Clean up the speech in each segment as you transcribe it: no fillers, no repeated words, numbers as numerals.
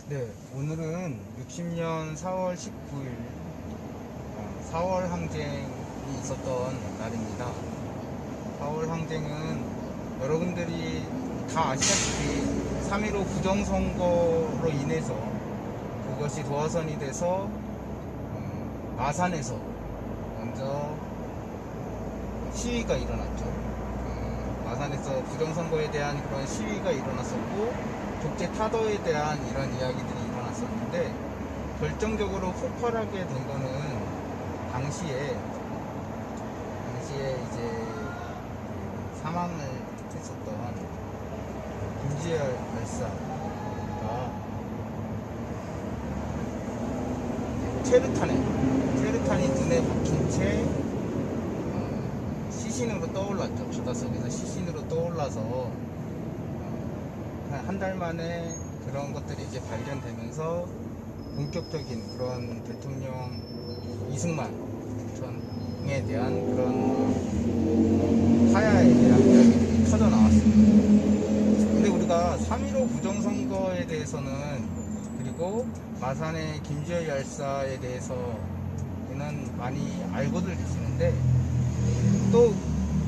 네, 오늘은 60년 4월 19일 4월 항쟁이 있었던 날입니다. 4월 항쟁은 여러분들이 다 아시다시피 3.15 부정선거로 인해서 그것이 도화선이 돼서 마산에서 먼저 시위가 일어났죠. 마산에서 부정선거에 대한 그런 시위가 일어났었고 독재 타도에 대한 이런 이야기들이 일어났었는데, 결정적으로 폭발하게 된 거는 당시에 이제 사망을 했었던 김지열 열사가 체르탄이 눈에 박힌 채 시신으로 떠올랐죠. 바닷속에서 시신으로 떠올라서 한 달 만에 그런 것들이 이제 발견되면서 본격적인 그런 대통령 이승만 전에 대한 그런 하야에 대한 이야기들이 터져 나왔습니다. 근데 우리가 3.15 부정선거에 대해서는, 그리고 마산의 김지열 열사에 대해서는 많이 알고들 계시는데, 또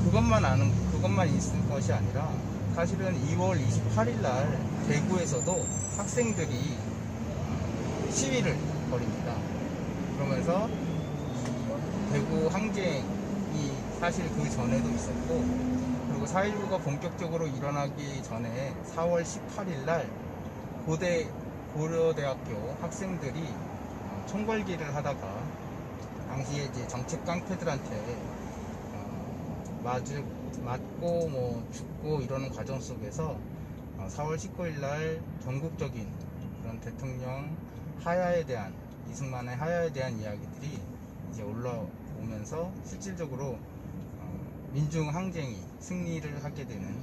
그것만 있을 것이 아니라 사실은 2월 28일 날 대구에서도 학생들이 시위를 벌입니다. 그러면서 대구 항쟁이 사실 그 전에도 있었고, 그리고 4.19가 본격적으로 일어나기 전에 4월 18일 날 고려대학교 학생들이 총궐기를 하다가 당시에 이제 정책 깡패들한테 맞고 뭐 죽고 이러는 과정 속에서 4월 19일 날 전국적인 그런 대통령 하야에 대한, 이승만의 하야에 대한 이야기들이 이제 올라오면서 실질적으로 민중 항쟁이 승리를 하게 되는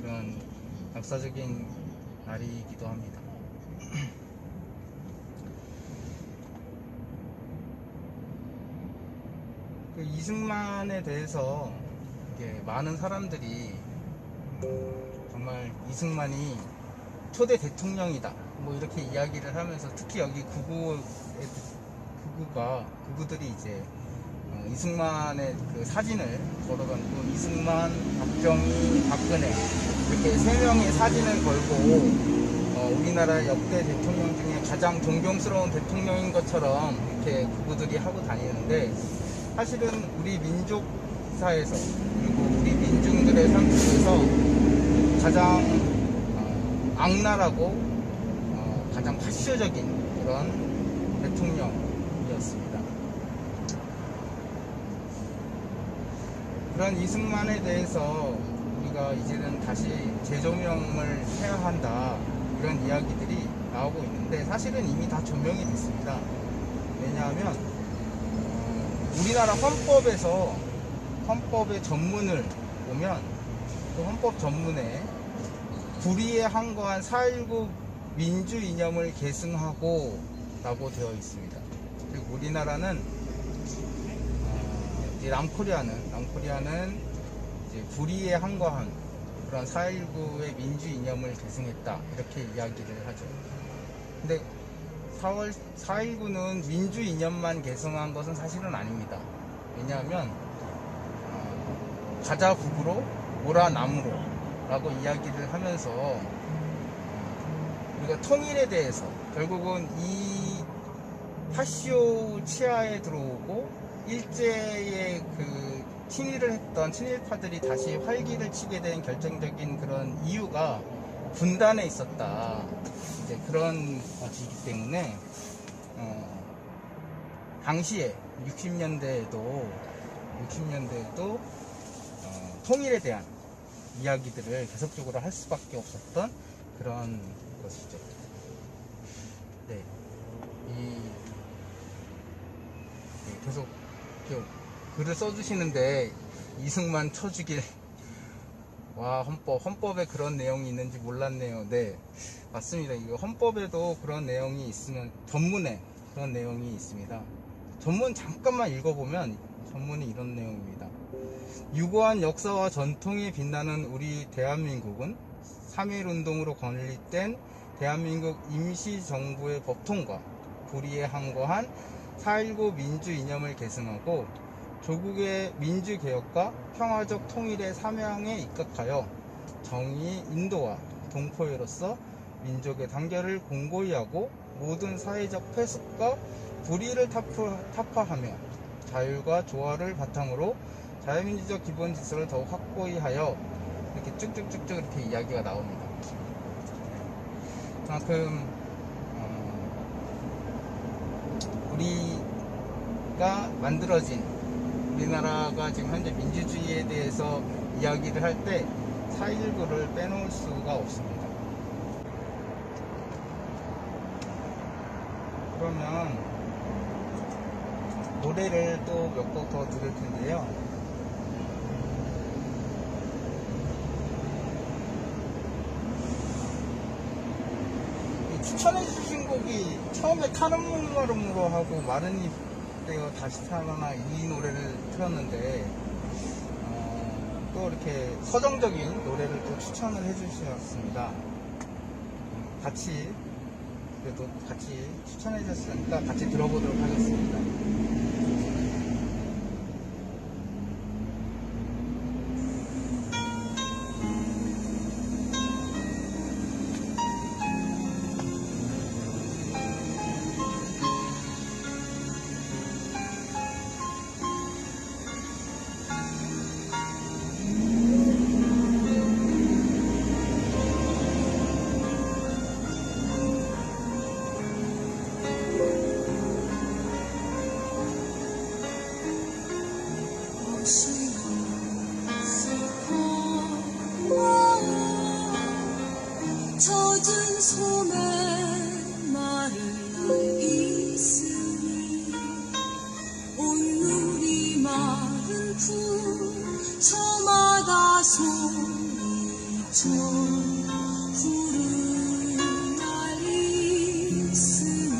그런 역사적인 날이기도 합니다. 그 이승만에 대해서 많은 사람들이 정말 이승만이 초대 대통령이다 뭐 이렇게 이야기를 하면서, 특히 여기 구구들이 이제 이승만의 그 사진을 걸어가지고 이승만, 박정희, 박근혜 이렇게 세 명의 사진을 걸고 우리나라 역대 대통령 중에 가장 존경스러운 대통령인 것처럼 이렇게 구구들이 하고 다니는데, 사실은 우리 민족사에서, 그리고 우리 민중들의 삶 속에서 가장 악랄하고 가장 파쇼적인 그런 대통령이었습니다. 그런 이승만에 대해서 우리가 이제는 다시 재조명을 해야 한다, 이런 이야기들이 나오고 있는데, 사실은 이미 다 조명이 됐습니다. 왜냐하면 우리나라 헌법의 전문을 보면, 그 헌법 전문에 불의에 항거한 4.19 민주 이념을 계승하고 라고 되어 있습니다. 그리고 우리나라는 남코리아는 이제 불의에 항거한 그런 4.19의 민주 이념을 계승했다, 이렇게 이야기를 하죠. 근데 4.19는 민주 이념만 계승한 것은 사실은 아닙니다. 왜냐하면 가자 북으로 오라 남으로 라고 이야기를 하면서 우리가 통일에 대해서, 결국은 이 파시오 치하에 들어오고 일제의 그 친일을 했던 친일파들이 다시 활기를 치게 된 결정적인 그런 이유가 분단에 있었다, 이제 그런 것이기 때문에 당시에 60년대에도 통일에 대한 이야기들을 계속적으로 할 수밖에 없었던 그런 것이죠. 네, 계속 글을 써주시는데, 이승만 쳐 죽일, 와, 헌법에 그런 내용이 있는지 몰랐네요. 네, 맞습니다. 이거 헌법에도 그런 내용이 있으면, 전문에 그런 내용이 있습니다. 전문 잠깐만 읽어보면 전문이 이런 내용입니다. 유구한 역사와 전통에 빛나는 우리 대한민국은 3.1 운동으로 건립된 대한민국 임시정부의 법통과 불의에 항거한 4.19 민주 이념을 계승하고 조국의 민주개혁과 평화적 통일의 사명에 입각하여 정의의 인도와 동포애로서 민족의 단결을 공고히 하고 모든 사회적 폐습과 불의를 타파하며 자율과 조화를 바탕으로 자유민주적 기본 질서를 더욱 확고히 하여 이렇게 쭉쭉쭉쭉 이렇게 이야기가 나옵니다. 그만큼 우리가 만들어진 우리나라가 지금 현재 민주주의에 대해서 이야기를 할 때 4.19를 빼놓을 수가 없습니다. 그러면 노래를 또 몇 곡 더 들을 텐데요. 추천해 주신 곡이 처음에 타는 물걸음으로 하고 마른 잎 내가 다시 살아나 이 노래를 틀었는데 또 이렇게 서정적인 노래를 또 추천을 해 주셨습니다. 그래도 같이 추천해 주셨으니까 같이 들어보도록 하겠습니다. 젖은 소매 마른 날 있으니 온누리 마른 푸 저마다 소리쳐 부른 날 있으니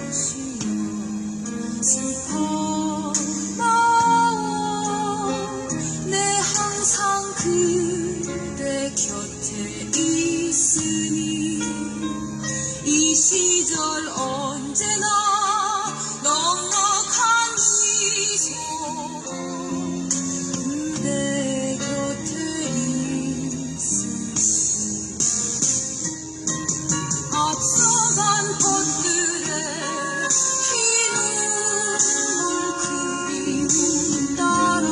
것이여 슬퍼 마음 내 항상 그대 곁에 있으니 이 시절 언제나 넉넉한 미소 그대 곁에 있으니 앞서간 것들의 흰 그리움 따라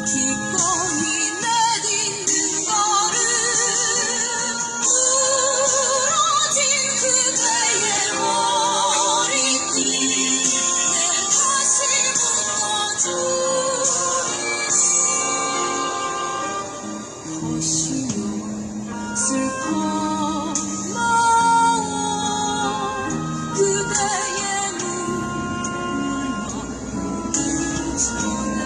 기꺼이 내딛는 걸음 부러진 그대의 머리띠 내 다시 묶어주리 것이요 슬퍼 마음 그대의 눈물 막기 전에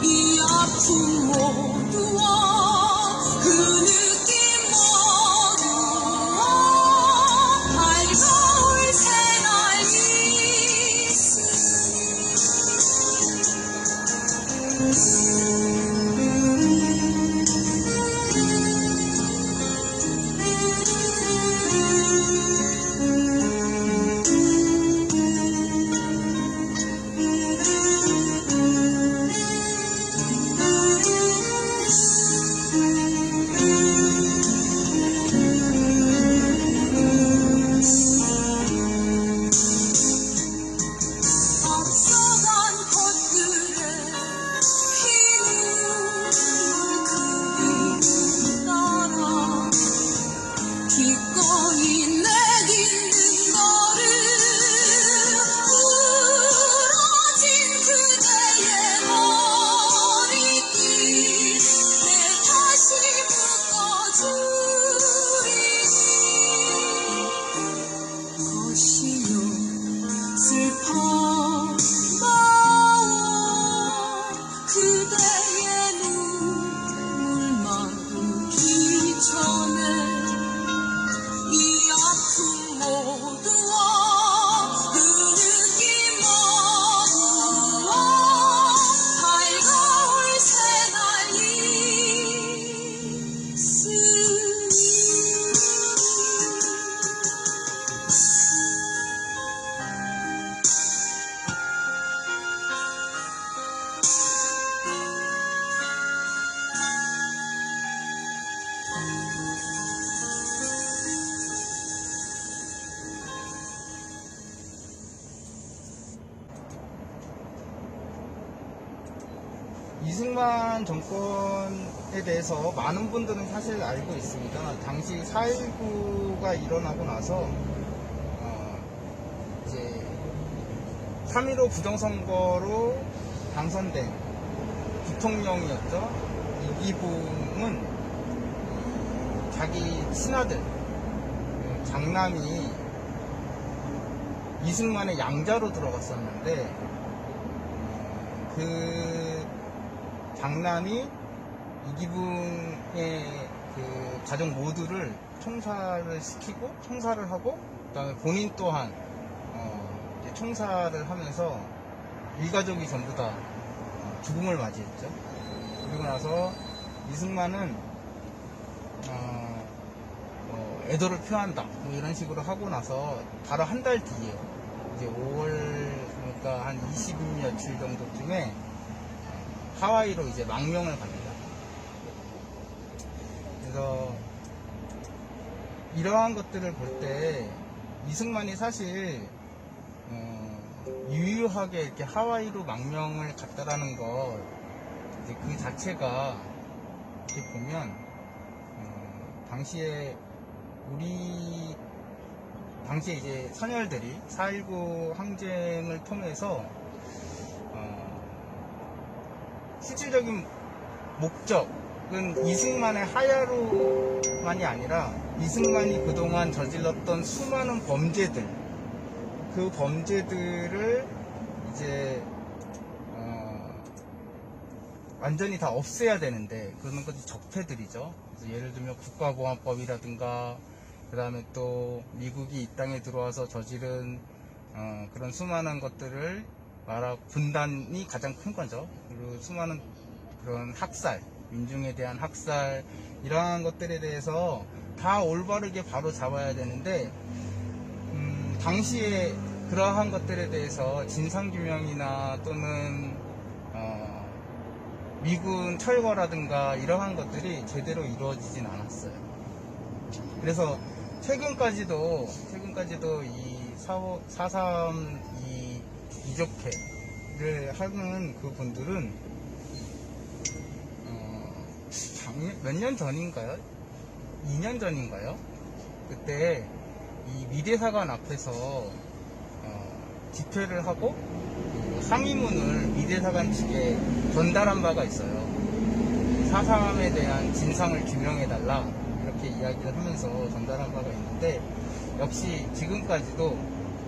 이 아픔 모두와 그 느낌 모두와 밝아올 새날 있으니 이승만 정권에 대해서 많은 분들은 사실 알고 있습니다. 당시 4.19가 일어나고 나서 이제 3.15 부정선거로 당선된 부통령이었죠. 이기붕은 자기 친아들 장남이 이승만의 양자로 들어갔었는데 그 장남이 이기붕의 그 가족 모두를 총살을 시키고 총살을 하고 그다음에 본인 또한 이제 총살을 하면서 일가족이 전부 다 죽음을 맞이했죠. 그리고 나서 이승만은 애도를 표한다 뭐 이런 식으로 하고 나서 바로 한 달 뒤에 이제 5월 그러니까 한 20며칠 정도쯤에 하와이로 이제 망명을 갑니다. 그래서 이러한 것들을 볼 때 이승만이 사실 유유하게 이렇게 하와이로 망명을 갔다라는 것 이제 그 자체가 이렇게 보면 당시에 이제 선열들이 4.19 항쟁을 통해서 실질적인 목적은 이승만의 하야로만이 아니라 이승만이 그동안 저질렀던 수많은 범죄들, 그 범죄들을 이제 완전히 다 없애야 되는데 그런 것이 적폐들이죠. 그래서 예를 들면 국가보안법이라든가 그 다음에 또 미국이 이 땅에 들어와서 저지른 그런 수많은 것들을 말하고 분단이 가장 큰 거죠. 그리고 수많은 그런 학살, 민중에 대한 학살 이러한 것들에 대해서 다 올바르게 바로 잡아야 되는데 당시에 그러한 것들에 대해서 진상규명이나 또는 미군 철거라든가 이러한 것들이 제대로 이루어지진 않았어요. 그래서 최근까지도 이 4.3 이 이적회를 하는 그 분들은 몇 년 전인가요? 2년 전인가요? 그때 이 미대사관 앞에서 집회를 하고 항의문을 미대사관 측에 전달한 바가 있어요. 4.3에 대한 진상을 규명해달라 이렇게 이야기를 하면서 전달한 바가 있는데 역시 지금까지도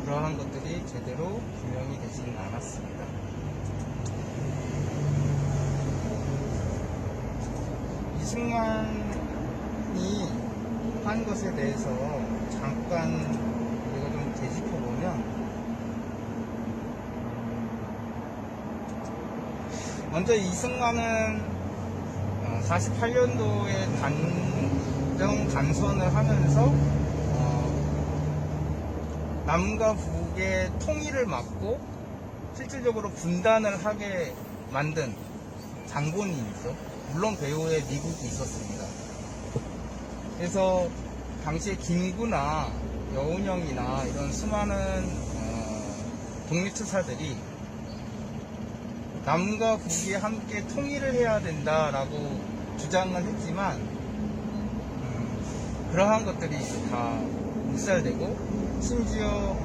그러한 것들이 제대로 규명이 되지는 않았습니다. 이승만이 한 것에 대해서 잠깐 우리가 좀 되짚어보면 먼저 이승만은 48년도에 단선을 하면서 남과 북의 통일을 막고 실질적으로 분단을 하게 만든 장본인이죠. 물론 배후에 미국이 있었습니다. 그래서 당시에 김구나 여운형이나 이런 수많은 독립투사들이 남과 북이 함께 통일을 해야 된다라고 주장을 했지만 그러한 것들이 다 묵살되고 심지어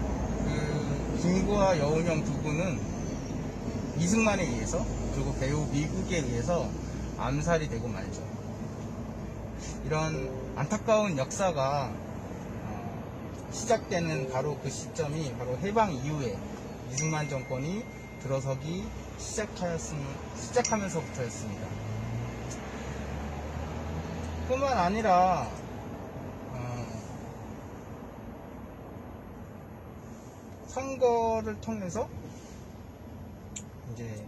그 김구와 여운형 두 분은 이승만에 의해서 그리고 배후 미국에 의해서 암살이 되고 말죠. 이런 안타까운 역사가 시작되는 바로 그 시점이 바로 해방 이후에 이승만 정권이 들어서기 시작하면서부터였습니다. 뿐만 아니라 선거를 통해서 이제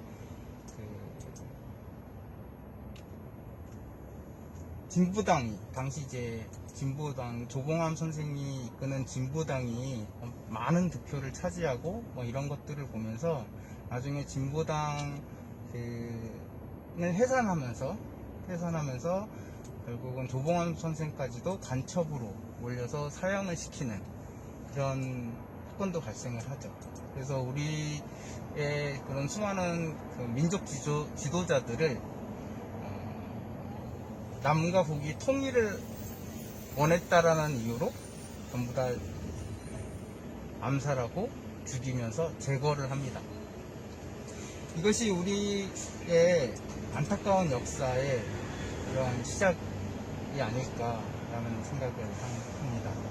진보당이 당시 이제 진보당 조봉암 선생이 이끄는 진보당이 많은 득표를 차지하고 뭐 이런 것들을 보면서 나중에 진보당을 해산하면서 결국은 조봉암 선생까지도 간첩으로 몰려서 사형을 시키는 그런 사건도 발생을 하죠. 그래서 우리의 그런 수많은 그 민족 지도자들을 남과 북이 통일을 원했다라는 이유로 전부 다 암살하고 죽이면서 제거를 합니다. 이것이 우리의 안타까운 역사의 이러한 시작이 아닐까라는 생각을 합니다.